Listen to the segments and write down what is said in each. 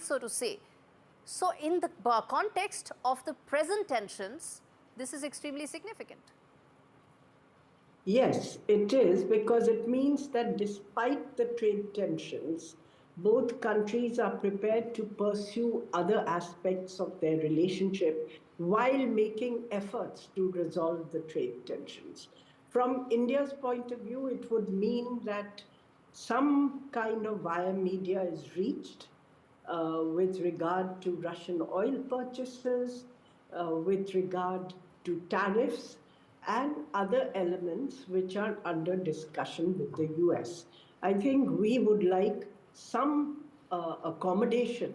hand, so to say. So in the context of the present tensions, this is extremely significant. Yes, it is, because it means that despite the trade tensions, both countries are prepared to pursue other aspects of their relationship while making efforts to resolve the trade tensions. From India's point of view, it would mean that some kind of via media is reached with regard to Russian oil purchases, with regard to tariffs, and other elements which are under discussion with the US. I think we would like some accommodation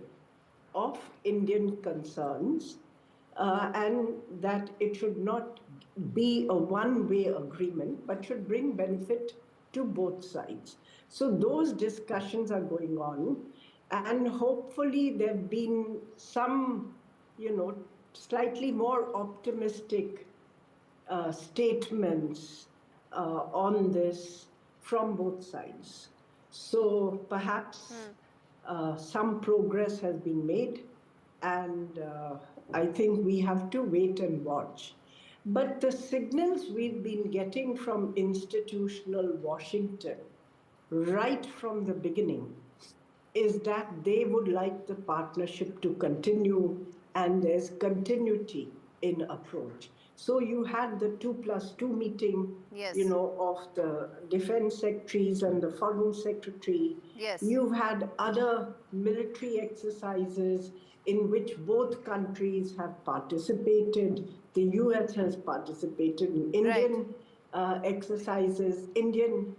of Indian concerns, and that it should not be a one-way agreement, but should bring benefit to both sides. So those discussions are going on, and hopefully there have been some, slightly more optimistic statements on this from both sides. So perhaps some progress has been made, and I think we have to wait and watch. But the signals we've been getting from institutional Washington right from the beginning is that they would like the partnership to continue, and there's continuity in approach. So you had the 2+2 meeting, yes, of the defense secretaries and the foreign secretary. Yes. You've had other military exercises in which both countries have participated. The US has participated in Indian exercises. Indian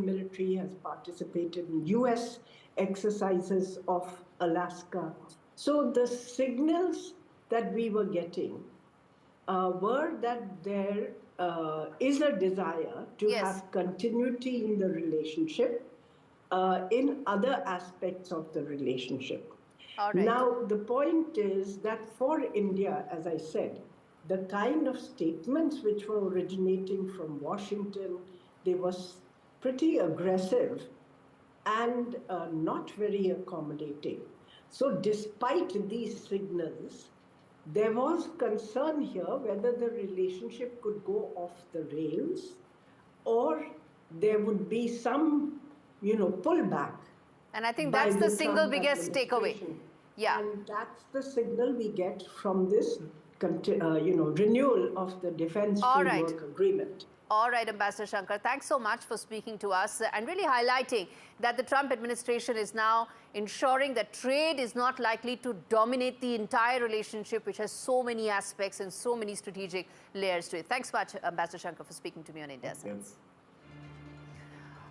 military has participated in US exercises of Alaska. So the signals that we were getting were that there is a desire to have continuity in the relationship, in other aspects of the relationship. All right. Now, the point is that for India, as I said, the kind of statements which were originating from Washington, they were pretty aggressive and not very accommodating. So despite these signals, there was concern here whether the relationship could go off the rails or there would be some, pullback. And I think that's the single biggest takeaway. Yeah. And that's the signal we get from this, renewal of the Defense Framework Agreement. All right, Ambassador Shankar, thanks so much for speaking to us and really highlighting that the Trump administration is now ensuring that trade is not likely to dominate the entire relationship, which has so many aspects and so many strategic layers to it. Thanks much, Ambassador Shankar, for speaking to me on India Sense.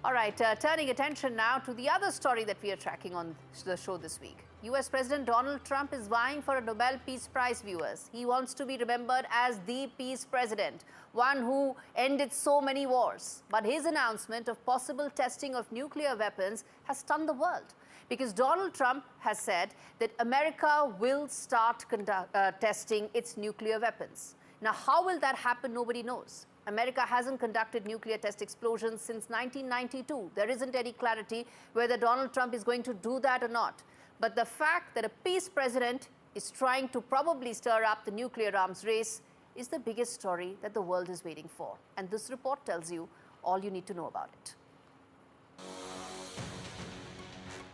All right, turning attention now to the other story that we are tracking on the show this week. US President Donald Trump is vying for a Nobel Peace Prize, viewers. He wants to be remembered as the peace president, one who ended so many wars. But his announcement of possible testing of nuclear weapons has stunned the world, because Donald Trump has said that America will start testing its nuclear weapons. Now, how will that happen? Nobody knows. America hasn't conducted nuclear test explosions since 1992. There isn't any clarity whether Donald Trump is going to do that or not. But the fact that a peace president is trying to probably stir up the nuclear arms race is the biggest story that the world is waiting for. And this report tells you all you need to know about it.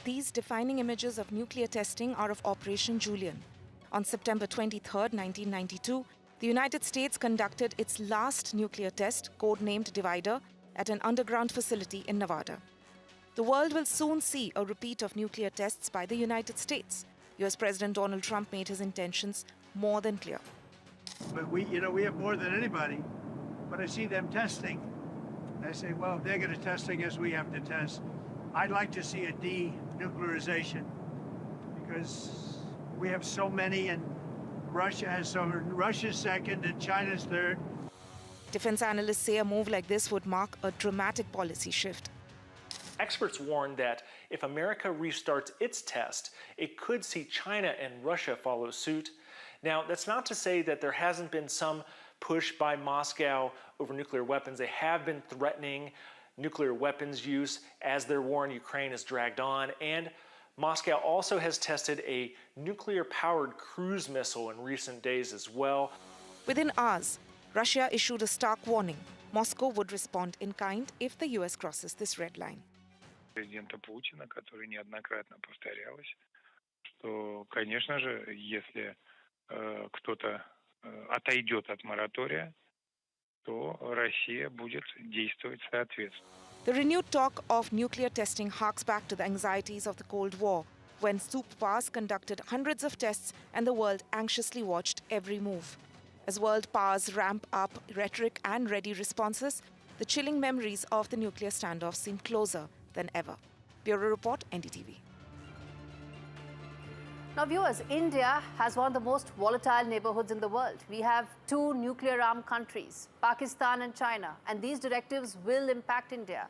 These defining images of nuclear testing are of Operation Julian. On September 23, 1992, the United States conducted its last nuclear test, codenamed Divider, at an underground facility in Nevada. The world will soon see a repeat of nuclear tests by the United States. US President Donald Trump made his intentions more than clear. But we have more than anybody. But I see them testing. I say, well, if they're going to test, I guess we have to test. I'd like to see a denuclearization, because we have so many, and Russia has so. Russia's second and China's third. Defense analysts say a move like this would mark a dramatic policy shift. Experts warn that if America restarts its test, it could see China and Russia follow suit. Now, that's not to say that there hasn't been some push by Moscow over nuclear weapons. They have been threatening nuclear weapons use as their war in Ukraine has dragged on, and Moscow also has tested a nuclear-powered cruise missile in recent days as well. Within hours, Russia issued a stark warning. Moscow would respond in kind if the US crosses this red line. Президента Путина, который неоднократно повторялось, что, конечно же, если кто-то отойдет от моратория, то Россия будет действовать соответственно. The renewed talk of nuclear testing harks back to the anxieties of the Cold War, when superpowers conducted hundreds of tests and the world anxiously watched every move. As world powers ramp up rhetoric and ready responses, the chilling memories of the nuclear standoff seem closer than ever. Bureau Report, NDTV. Now, viewers, India has one of the most volatile neighborhoods in the world. We have two nuclear-armed countries, Pakistan and China, and these directives will impact India.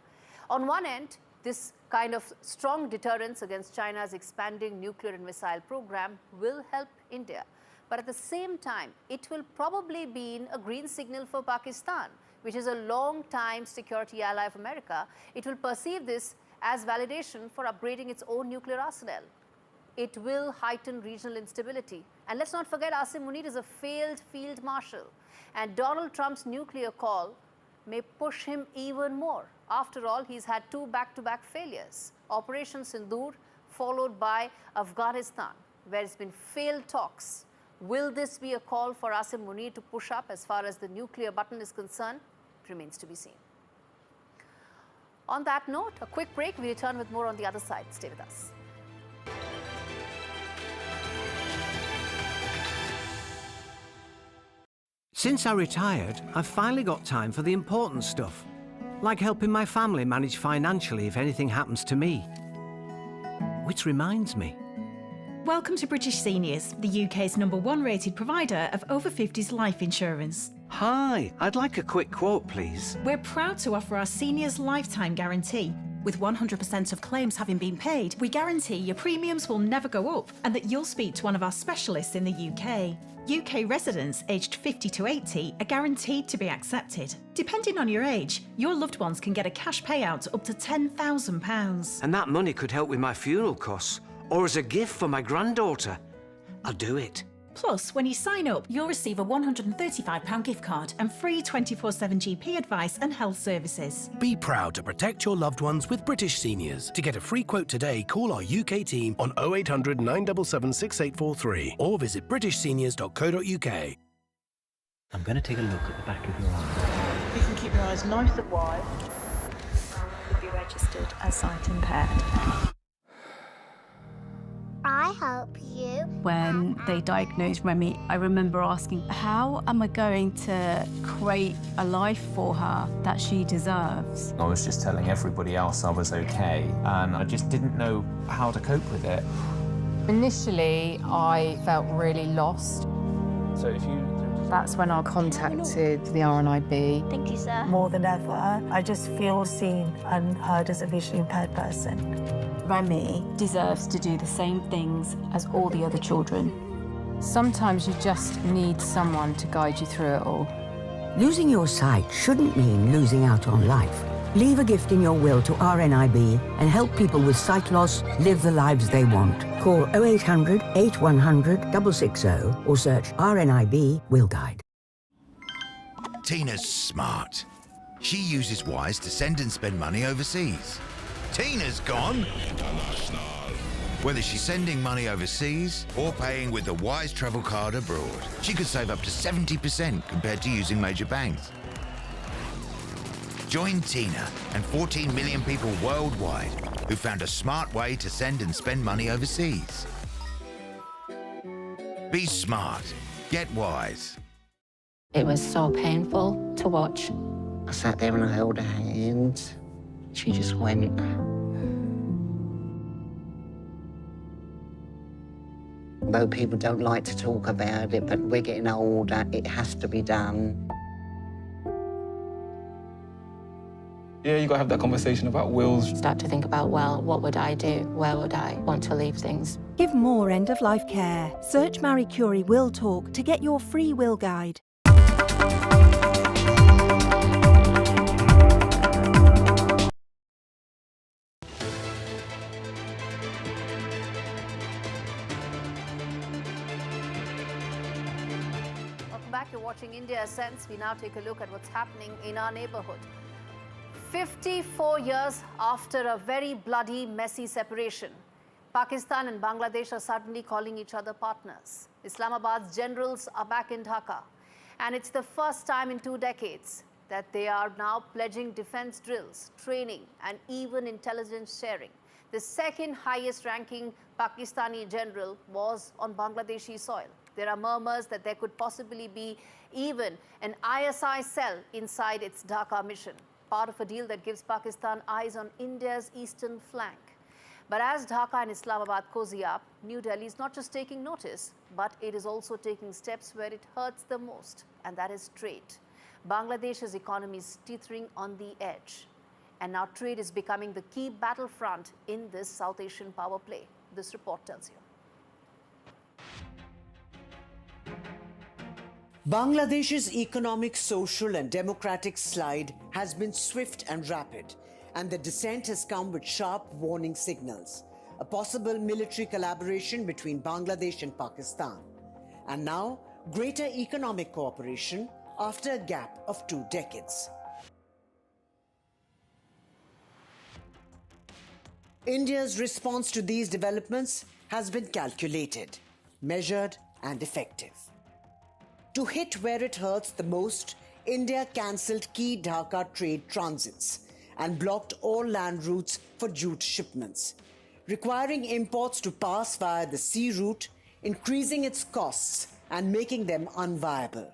On one end, this kind of strong deterrence against China's expanding nuclear and missile program will help India. But at the same time, it will probably be a green signal for Pakistan, which is a long-time security ally of America. It will perceive this as validation for upgrading its own nuclear arsenal. It will heighten regional instability. And let's not forget, Asim Munir is a failed field marshal. And Donald Trump's nuclear call may push him even more. After all, he's had two back-to-back failures. Operation Sindoor, followed by Afghanistan, where it's been failed talks. Will this be a call for Asim Munir to push up as far as the nuclear button is concerned? Remains to be seen. On that note, a quick break. We return with more on the other side. Stay with us. Since I retired, I've finally got time for the important stuff, like helping my family manage financially if anything happens to me. Which reminds me. Welcome to British Seniors, the UK's #1 rated provider of over 50s life insurance. Hi, I'd like a quick quote, please. We're proud to offer our seniors lifetime guarantee. With 100% of claims having been paid, we guarantee your premiums will never go up and that you'll speak to one of our specialists in the UK. UK residents aged 50 to 80 are guaranteed to be accepted. Depending on your age, your loved ones can get a cash payout up to £10,000. And that money could help with my funeral costs, or as a gift for my granddaughter. I'll do it. Plus, when you sign up, you'll receive a £135 gift card and free 24/7 GP advice and health services. Be proud to protect your loved ones with British Seniors. To get a free quote today, call our UK team on 0800 977 6843 or visit britishseniors.co.uk. I'm going to take a look at the back of your eye. You can keep your eyes nice and wide. You'll be registered as sight impaired. I help you. When they diagnosed Remy, I remember asking, how am I going to create a life for her that she deserves? I was just telling everybody else I was okay, and I just didn't know how to cope with it. Initially, I felt really lost. So if you... That's when I contacted the RNIB. Thank you, sir. More than ever, I just feel seen and heard as a visually impaired person. Remy deserves to do the same things as all the other children. Sometimes you just need someone to guide you through it all. Losing your sight shouldn't mean losing out on life. Leave a gift in your will to RNIB and help people with sight loss live the lives they want. Call 0800 8100 660 or search RNIB Will Guide. Tina's smart. She uses Wise to send and spend money overseas. Tina's gone. Whether she's sending money overseas or paying with the Wise travel card abroad, she could save up to 70% compared to using major banks. Join Tina and 14 million people worldwide who found a smart way to send and spend money overseas. Be smart. Get Wise. It was so painful to watch. I sat there and I held her hand. She just went. Though people don't like to talk about it, but we're getting older, it has to be done. Yeah, you got to have that conversation about wills. Start to think about, well, what would I do? Where would I want to leave things? Give more end-of-life care. Search Marie Curie Will Talk to get your free will guide. back. You're watching India Sense. We now take a look at what's happening in our neighborhood. 54 years after a very bloody, messy separation, Pakistan and Bangladesh are suddenly calling each other partners. Islamabad's generals are back in Dhaka, and it's the first time in 2 decades that they are now pledging defense drills, training, and even intelligence sharing. The second highest ranking Pakistani general was on Bangladeshi soil. There are murmurs that there could possibly be even an ISI cell inside its Dhaka mission, part of a deal that gives Pakistan eyes on India's eastern flank. But as Dhaka and Islamabad cozy up, New Delhi is not just taking notice, but it is also taking steps where it hurts the most, and that is trade. Bangladesh's economy is teetering on the edge. And now trade is becoming the key battlefront in this South Asian power play. This report tells you. Bangladesh's economic, social and democratic slide has been swift and rapid, and the descent has come with sharp warning signals. A possible military collaboration between Bangladesh and Pakistan. And now, greater economic cooperation after a gap of 2 decades. India's response to these developments has been calculated, measured and effective. To hit where it hurts the most, India cancelled key Dhaka trade transits and blocked all land routes for jute shipments, requiring imports to pass via the sea route, increasing its costs and making them unviable.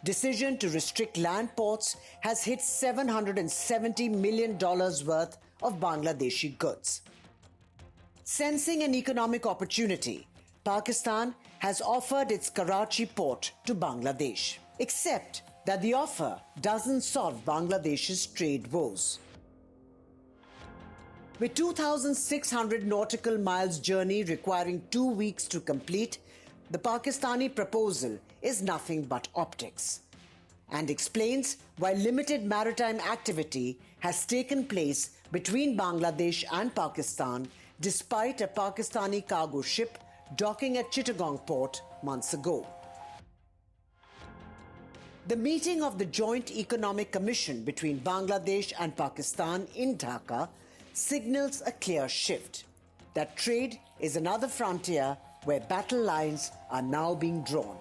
Decision to restrict land ports has hit $770 million worth of Bangladeshi goods. Sensing an economic opportunity, Pakistan has offered its Karachi port to Bangladesh, except that the offer doesn't solve Bangladesh's trade woes. With 2,600 nautical miles journey requiring 2 weeks to complete, the Pakistani proposal is nothing but optics, and explains why limited maritime activity has taken place between Bangladesh and Pakistan despite a Pakistani cargo ship docking at Chittagong port months ago. The meeting of the Joint Economic Commission between Bangladesh and Pakistan in Dhaka signals a clear shift, that trade is another frontier where battle lines are now being drawn.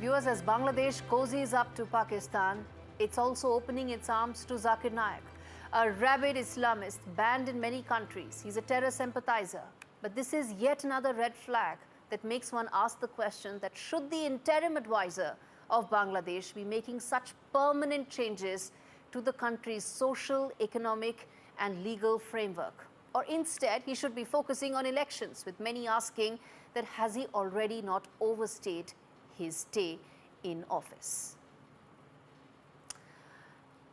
Viewers, as Bangladesh cozies up to Pakistan, it's also opening its arms to Zakir Naik, a rabid Islamist banned in many countries. He's a terror sympathizer. But this is yet another red flag that makes one ask the question that should the interim advisor of Bangladesh be making such permanent changes to the country's social, economic and legal framework? Or instead, he should be focusing on elections, with many asking that has he already not overstayed his stay in office?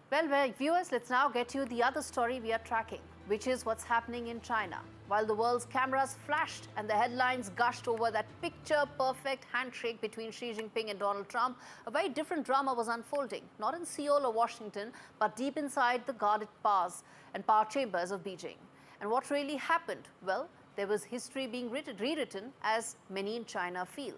Well, viewers, let's now get you the other story we are tracking, which is what's happening in China. While the world's cameras flashed and the headlines gushed over that picture-perfect handshake between Xi Jinping and Donald Trump, a very different drama was unfolding, not in Seoul or Washington, but deep inside the guarded powers and power chambers of Beijing. And what really happened? Well, there was history being rewritten, as many in China feel.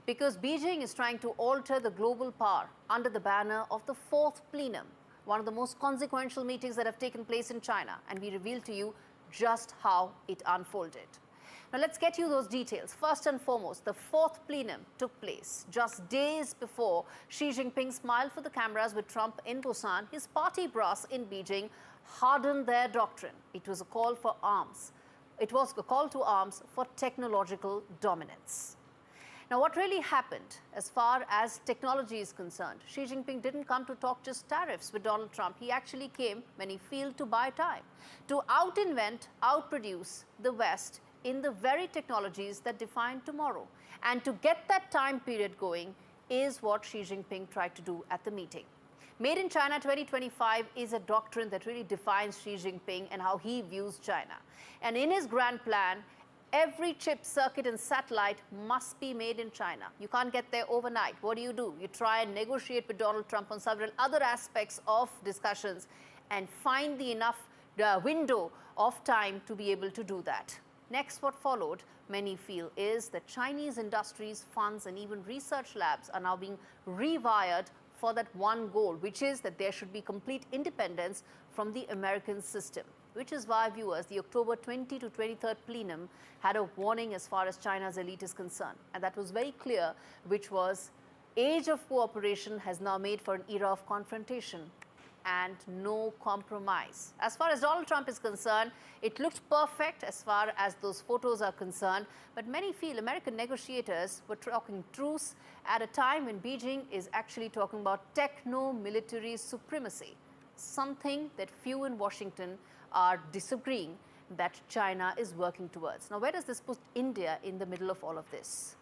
Because Beijing is trying to alter the global power under the banner of the 4th plenum, one of the most consequential meetings that have taken place in China, and we reveal to you just how it unfolded. Now let's get you those details. First and foremost, the 4th plenum took place just days before Xi Jinping smiled for the cameras with Trump in Busan. His party brass in Beijing hardened their doctrine. It was a call for arms. It was a call to arms for technological dominance. Now, what really happened as far as technology is concerned? Xi Jinping didn't come to talk just tariffs with Donald Trump. He actually came, many feel, to buy time, to out-invent, outproduce the West in the very technologies that define tomorrow. And to get that time period going is what Xi Jinping tried to do at the meeting. Made in China 2025 is a doctrine that really defines Xi Jinping and how he views China. And in his grand plan, every chip, circuit and satellite must be made in China. You can't get there overnight. What do? You try and negotiate with Donald Trump on several other aspects of discussions and find the enough window of time to be able to do that. Next, what followed, many feel, is that Chinese industries, funds, and even research labs are now being rewired for that one goal, which is that there should be complete independence from the American system. Which is why, viewers, the October 20 to 23rd plenum had a warning as far as China's elite is concerned. And that was very clear, which was age of cooperation has now made for an era of confrontation and no compromise. As far as Donald Trump is concerned, it looked perfect as far as those photos are concerned, but many feel American negotiators were talking truce at a time when Beijing is actually talking about techno-military supremacy, something that few in Washington are disagreeing that China is working towards. Now, where does this put India in the middle of all of this?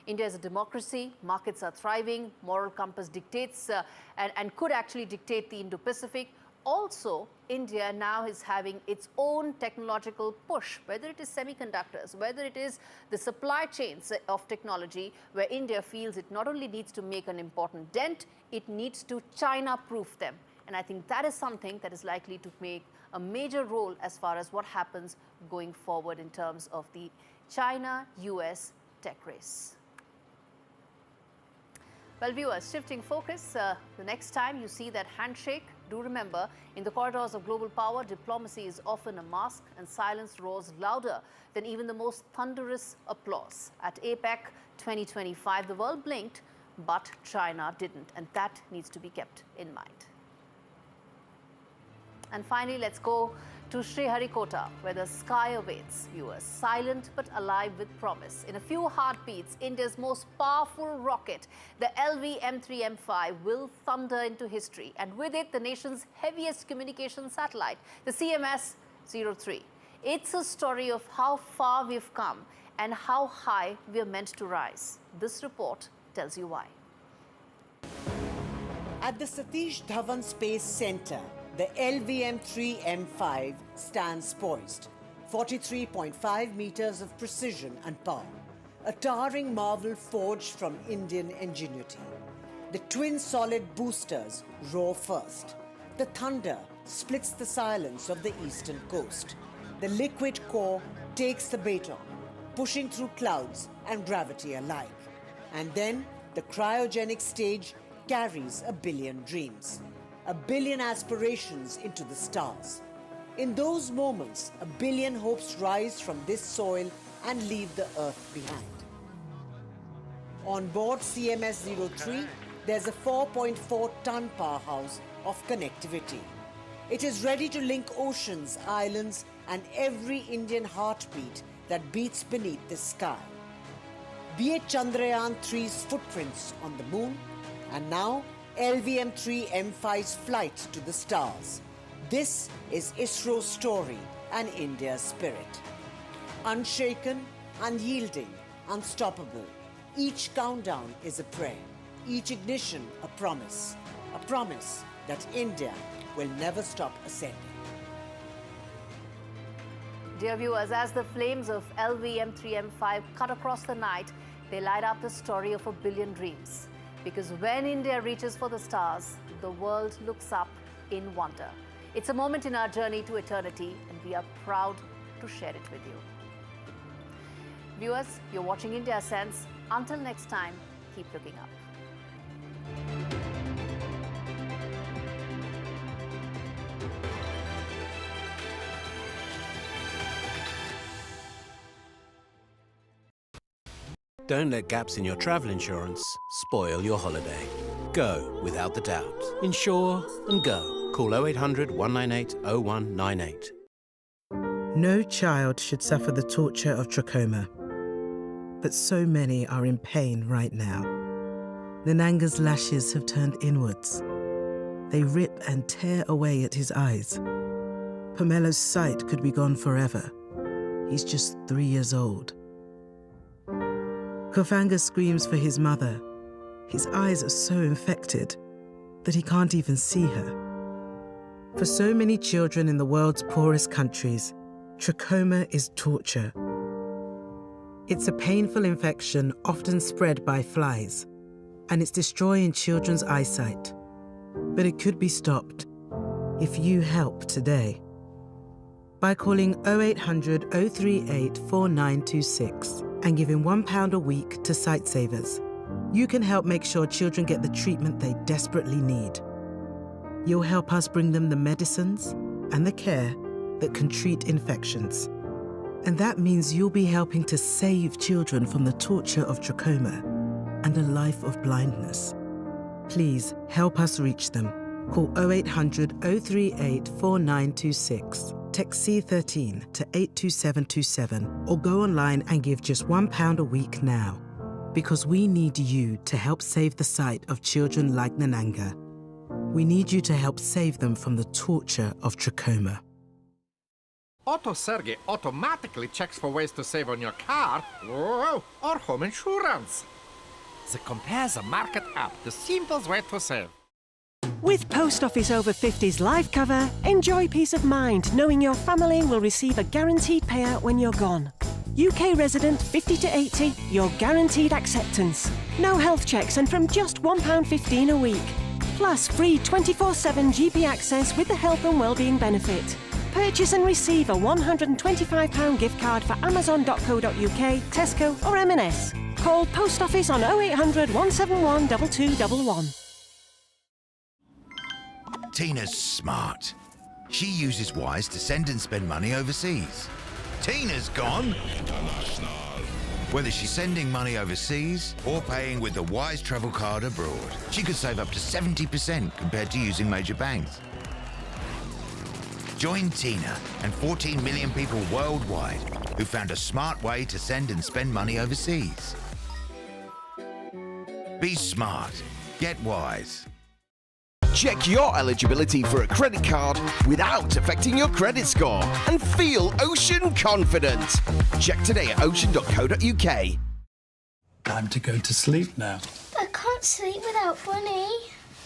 India is a democracy, markets are thriving, moral compass dictates and could actually dictate the Indo-Pacific. Also, India now is having its own technological push, whether it is semiconductors, whether it is the supply chains of technology, where India feels it not only needs to make an important dent, it needs to China-proof them. And I think that is something that is likely to make a major role as far as what happens going forward in terms of the China-US tech race. Well, viewers, shifting focus, the next time you see that handshake, do remember, in the corridors of global power, diplomacy is often a mask and silence roars louder than even the most thunderous applause. At APEC 2025, the world blinked, but China didn't, and that needs to be kept in mind. And finally, let's go to Sriharikota, where the sky awaits viewers, silent but alive with promise. In a few heartbeats, India's most powerful rocket, the LV-M3M5, will thunder into history, and with it, the nation's heaviest communication satellite, the CMS-03. It's a story of how far we've come and how high we're meant to rise. This report tells you why. At the Satish Dhawan Space Center, the LV-M3M5 stands poised, 43.5 meters of precision and power, a towering marvel forged from Indian ingenuity. The twin solid boosters roar first. The thunder splits the silence of the eastern coast. The liquid core takes the baton, pushing through clouds and gravity alike. And then the cryogenic stage carries a billion dreams, a billion aspirations into the stars. In those moments, a billion hopes rise from this soil and leave the earth behind. On board CMS-03, there's a 4.4-ton powerhouse of connectivity. It is ready to link oceans, islands, and every Indian heartbeat that beats beneath the sky. Be it Chandrayaan-3's footprints on the moon, and now LV-M3M5's flight to the stars. This is ISRO's story and India's spirit. Unshaken, unyielding, unstoppable. Each countdown is a prayer, each ignition a promise that India will never stop ascending. Dear viewers, as the flames of LV-M3M5 cut across the night, they light up the story of a billion dreams. Because when India reaches for the stars, the world looks up in wonder. It's a moment in our journey to eternity, and we are proud to share it with you. Viewers, you're watching India Ascends. Until next time, keep looking up. Don't let gaps in your travel insurance spoil your holiday. Go without the doubt. Insure and go. Call 0800 198 0198. No child should suffer the torture of trachoma. But so many are in pain right now. Nananga's lashes have turned inwards. They rip and tear away at his eyes. Pamelo's sight could be gone forever. He's just 3 years old. Kofanga screams for his mother. His eyes are so infected that he can't even see her. For so many children in the world's poorest countries, trachoma is torture. It's a painful infection often spread by flies, and it's destroying children's eyesight. But it could be stopped if you help today. by calling 0800 038 4926 and giving £1 a week to Sightsavers. You can help make sure children get the treatment they desperately need. You'll help us bring them the medicines and the care that can treat infections. And that means you'll be helping to save children from the torture of trachoma and a life of blindness. Please help us reach them. Call 0800 038 4926. Text C13 to 82727 or go online and give just £1 a week now. Because we need you to help save the sight of children like Nananga. We need you to help save them from the torture of trachoma. AutoSerge automatically checks for ways to save on your car or home insurance. The Compare the Market app, the simplest way to save. With Post Office Over 50s life cover, enjoy peace of mind knowing your family will receive a guaranteed payout when you're gone. UK resident 50 to 80, your guaranteed acceptance. No health checks and from just £1.15 a week. Plus free 24/7 GP access with the health and wellbeing benefit. Purchase and receive a £125 gift card for amazon.co.uk, Tesco or M&S. Call Post Office on 0800 171 2211. Tina's smart. She uses Wise to send and spend money overseas. Tina's gone international. Whether she's sending money overseas or paying with the Wise travel card abroad, she could save up to 70% compared to using major banks. Join Tina and 14 million people worldwide who found a smart way to send and spend money overseas. Be smart. Get Wise. Check your eligibility for a credit card without affecting your credit score and feel ocean confident. Check today at ocean.co.uk. Time to go to sleep now. I can't sleep without Bunny.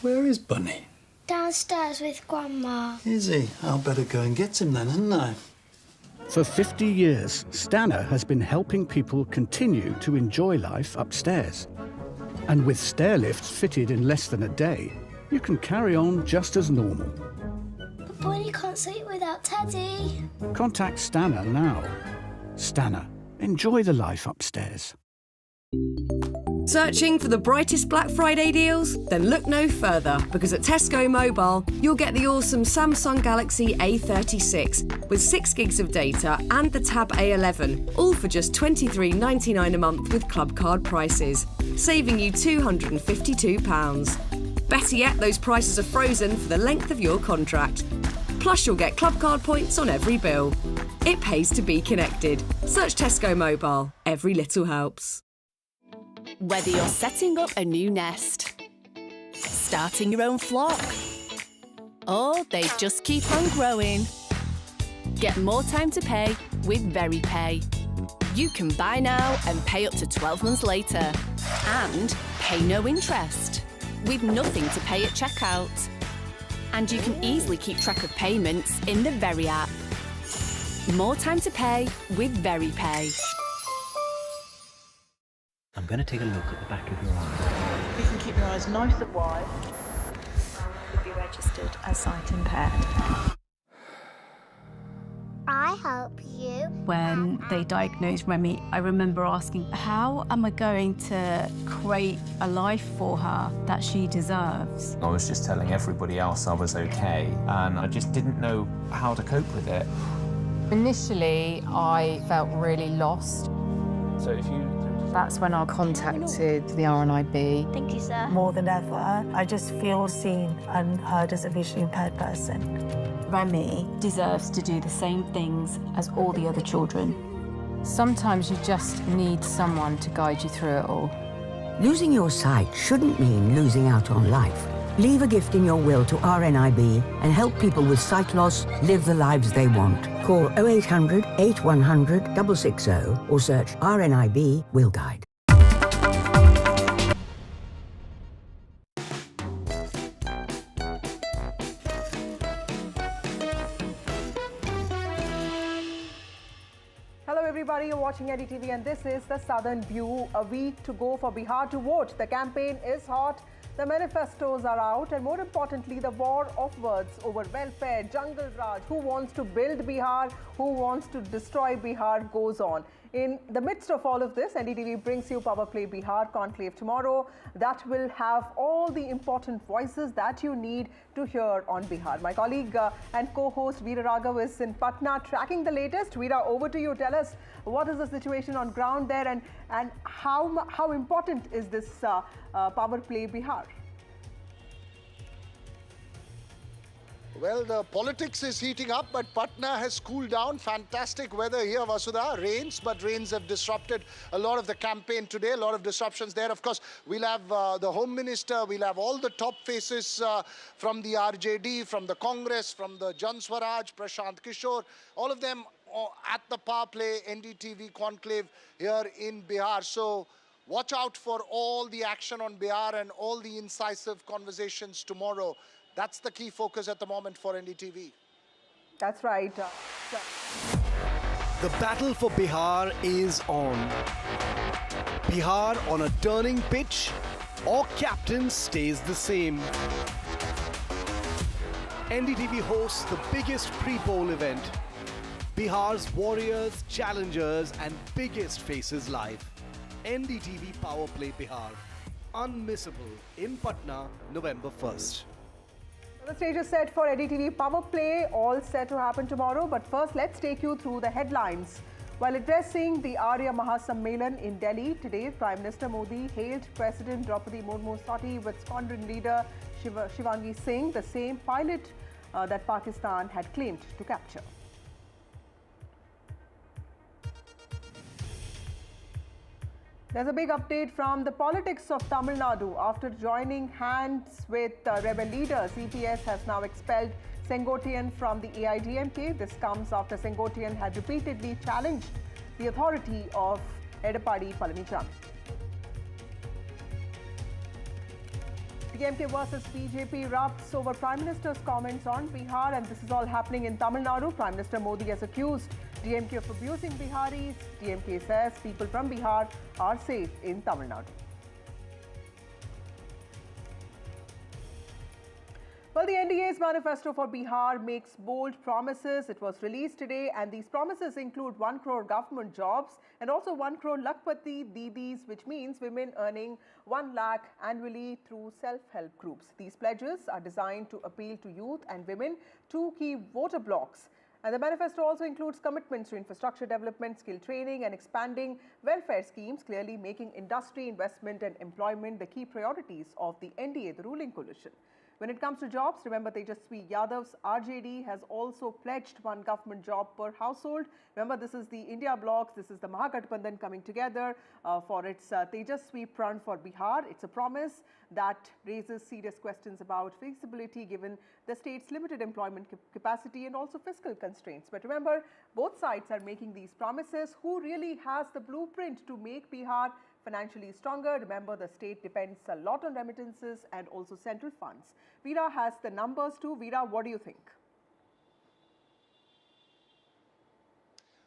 Where is Bunny? Downstairs with Grandma. Is he? I'll better go and get him then, hadn't I? For 50 years, Stana has been helping people continue to enjoy life upstairs. And with stair lifts fitted in less than a day, you can carry on just as normal. But Bunny can't sleep without Teddy. Contact Stana now. Stana, enjoy the life upstairs. Searching for the brightest Black Friday deals? Then look no further, because at Tesco Mobile, you'll get the awesome Samsung Galaxy A36 with 6 gigs of data and the Tab A11, all for just £23.99 a month with club card prices, saving you £252. Better yet, those prices are frozen for the length of your contract. Plus, you'll get club card points on every bill. It pays to be connected. Search Tesco Mobile. Every little helps. Whether you're setting up a new nest, starting your own flock, or they just keep on growing, get more time to pay with VeryPay. You can buy now and pay up to 12 months later. And pay no interest, with nothing to pay at checkout. And you can easily keep track of payments in the Very app. More time to pay with VeryPay. I'm going to take a look at the back of your eye. You can keep your eyes nice and wide. You'll be registered as sight impaired. I help you. When they diagnosed Remy, I remember asking, how am I going to create a life for her that she deserves? I was just telling everybody else I was okay, and I just didn't know how to cope with it. Initially, I felt really lost. So if you... That's when I contacted the RNIB. Thank you, sir. More than ever, I just feel seen and heard as a visually impaired person. Remy deserves to do the same things as all the other children. Sometimes you just need someone to guide you through it all. Losing your sight shouldn't mean losing out on life. Leave a gift in your will to RNIB and help people with sight loss live the lives they want. Call 0800 8100 660 or search RNIB Will Guide. everybody. You're watching NDTV and this is the Southern View. A week to go for Bihar to vote. The campaign is hot. The manifestos are out, and more importantly, the war of words over welfare, jungle raj, who wants to build Bihar, who wants to destroy Bihar goes on. In the midst of all of this, NDTV brings you Power Play Bihar Conclave tomorrow. That will have all the important voices that you need to hear on Bihar. My colleague and co-host Veera Raghav is in Patna tracking the latest. Veera, over to you. Tell us what is the situation on ground there, and how important is this Power Play Bihar? Well, the politics is heating up, but Patna has cooled down. Fantastic weather here, Vasudha. Rains, but rains have disrupted a lot of the campaign today. A lot of disruptions there. Of course, we'll have the Home Minister, we'll have all the top faces from the RJD, from the Congress, from the Jan Swaraj, Prashant Kishore, all of them at the Power Play NDTV conclave here in Bihar. So watch out for all the action on Bihar and all the incisive conversations tomorrow. That's the key focus at the moment for NDTV. That's right. The battle for Bihar is on. Bihar on a turning pitch, or captain stays the same. NDTV hosts the biggest pre-poll event. Bihar's warriors, challengers and biggest faces live. NDTV Power Play Bihar. Unmissable in Patna, November 1st. The stage is set for NDTV Power Play, all set to happen tomorrow. But first, let's take you through the headlines. While addressing the Arya Mahasammelan in Delhi today, Prime Minister Modi hailed President Draupadi Murmu Soti with squadron leader Shivangi Singh, the same pilot that Pakistan had claimed to capture. There's a big update from the politics of Tamil Nadu. After joining hands with rebel leaders, EPS has now expelled Sengotian from the AIDMK. This comes after Sengotian had repeatedly challenged the authority of Edappadi Palanicham. DMK versus BJP erupts over Prime Minister's comments on Bihar, and this is all happening in Tamil Nadu. Prime Minister Modi has accused DMK of abusing Biharis. DMK says people from Bihar are safe in Tamil Nadu. Well, the NDA's manifesto for Bihar makes bold promises. It was released today, and these promises include 1 crore government jobs and also 1 crore Lakpati Didis, which means women earning 1 lakh annually through self-help groups. These pledges are designed to appeal to youth and women, 2 key voter blocks. And the manifesto also includes commitments to infrastructure development, skill training and expanding welfare schemes, clearly making industry, investment and employment the key priorities of the NDA, the ruling coalition. When it comes to jobs, remember Tejasvi Yadav's RJD has also pledged 1 government job per household. Remember, this is the India blocks, this is the Mahagathbandhan coming together for its Tejasvi Pran for Bihar. It's a promise that raises serious questions about feasibility given the state's limited employment capacity and also fiscal constraints. But remember, both sides are making these promises. Who really has the blueprint to make Bihar financially stronger? Remember, the state depends a lot on remittances and also central funds. Veera has the numbers too. Veera, what do you think?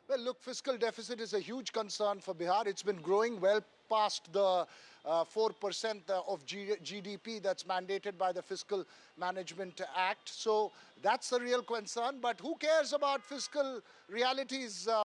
Well, look, fiscal deficit is a huge concern for Bihar. It's been growing well past the 4% of GDP that's mandated by the Fiscal Management Act. So that's a real concern. But who cares about fiscal realities?